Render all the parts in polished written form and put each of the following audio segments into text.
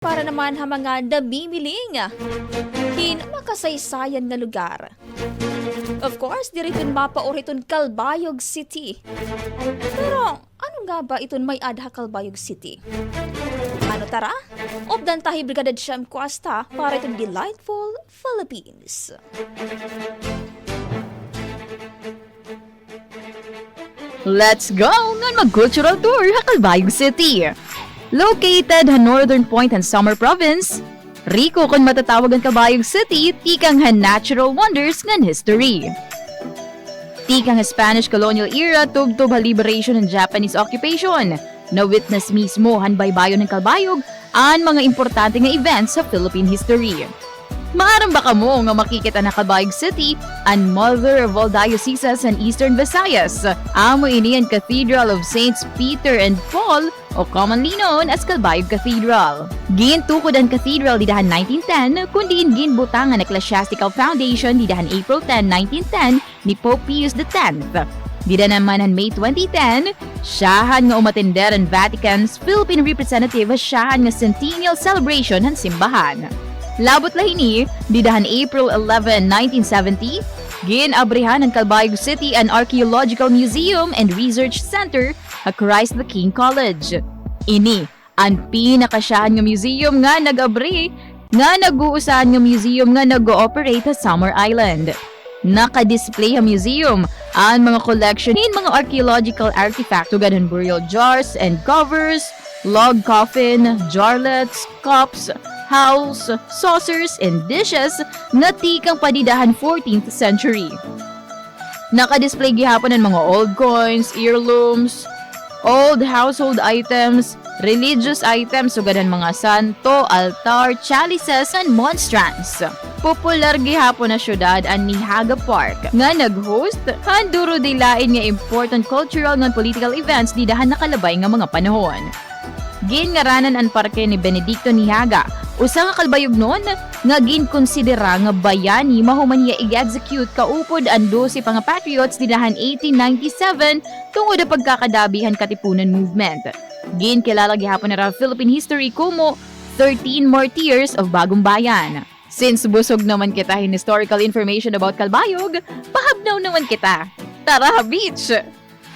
Para naman ha mga namimiling makasaysayan na lugar. Of course, diriton mapaoriton Calbayog City. Pero ano nga ba iton may adha Calbayog City? Ano tara? Obdan tahi Brigada Siyam Kuasta para itong Delightful Philippines. Let's go ng mag-cultural tour sa Calbayog City. Located sa northern point ng Samar Province, riko kung matatawag ang Calbayog City, tikang han natural wonders ng history. Tikang ha Spanish colonial era tubtob ha liberation ng Japanese occupation, na witness mismo han baybayon ng Calbayog ang mga importante nga events sa Philippine history. Maaram ba kamo nga makikita na Calbayog City ang mother of all dioceses in Eastern Visayas, amo ini ang Cathedral of Saints Peter and Paul o commonly known as Calbayog Cathedral. Gintukod ang cathedral didahan 1910 kundi ginbutangan ang Ecclesiastical Foundation didahan April 10, 1910 ni Pope Pius X. Dida naman ang May 2010, siyahan nga umatender ang Vatican's Philippine representative siyahan nga centennial celebration ng simbahan. Labot lahini, didahan April 11, 1970, ginabrihan ng Calbayog City an Archaeological Museum and Research Center at Christ the King College. Ini, ang pinakasyahan nga museum nga nag-abri, nga nag-uusahan nga museum nga nag-ooperate sa Summer Island. Naka-display ang museum ang mga collection ng mga archaeological artifact tugad ng burial jars and covers, log coffin, jarlets, cups, house, saucers, and dishes na tikang padidahan 14th century. Naka-display gihapon ng mga old coins, heirlooms, old household items, religious items sugad ng mga santo, altar, chalices, and monstrance. Popular gihapon na syudad ang Nihaga Park nga nag-host handuro dilain nga important cultural and political events didahan nakalabay nga mga panahon. Ginngaranan ang parke ni Benedicto Nihaga, usa nga kalbayog noon nga ginkonsidera nga bayani mahuman niya i-execute kaupod ang 12 pa nga patriots didahan 1897 tungod sa pagkakadabihan katipunan movement. Ginkilala gihapon na Philippine history como 13 Martyrs of Bagong Bayan. Since busog naman kita in historical information about Calbayog, pahabnaw naman kita. Tara beach!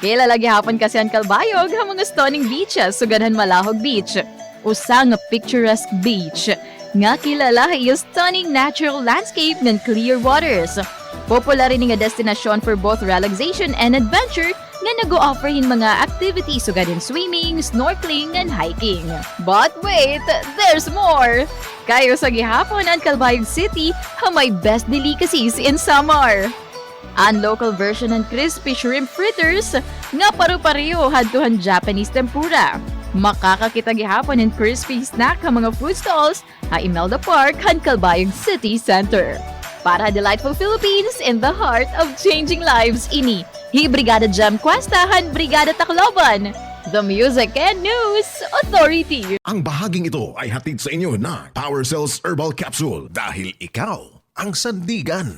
Kilala gihapon kasi ang Calbayog ang mga stunning beaches sugadhan Malahog Beach. Usa nga picturesque beach nga kilala yung stunning natural landscape ng clear waters. Popular rin nga destinasyon for both relaxation and adventure nga nag-o-offerin mga activities sugadhan swimming, snorkeling, and hiking. But wait, there's more! Kayo sa gihapon ang Calbayog City may best delicacies in summer. Ang local version ng crispy shrimp fritters nga paru-pareho hadtuhan Japanese tempura. Makakakita gihapon ng crispy snack ang mga food stalls sa Imelda Park han Calbayog City Center. Para Delightful Philippines in the heart of changing lives ini, Brigada Siyam Kuasta han Brigada Tacloban, the Music and News Authority. Ang bahaging ito ay hatid sa inyo na Power Cells Herbal Capsule dahil ikaw ang sandigan.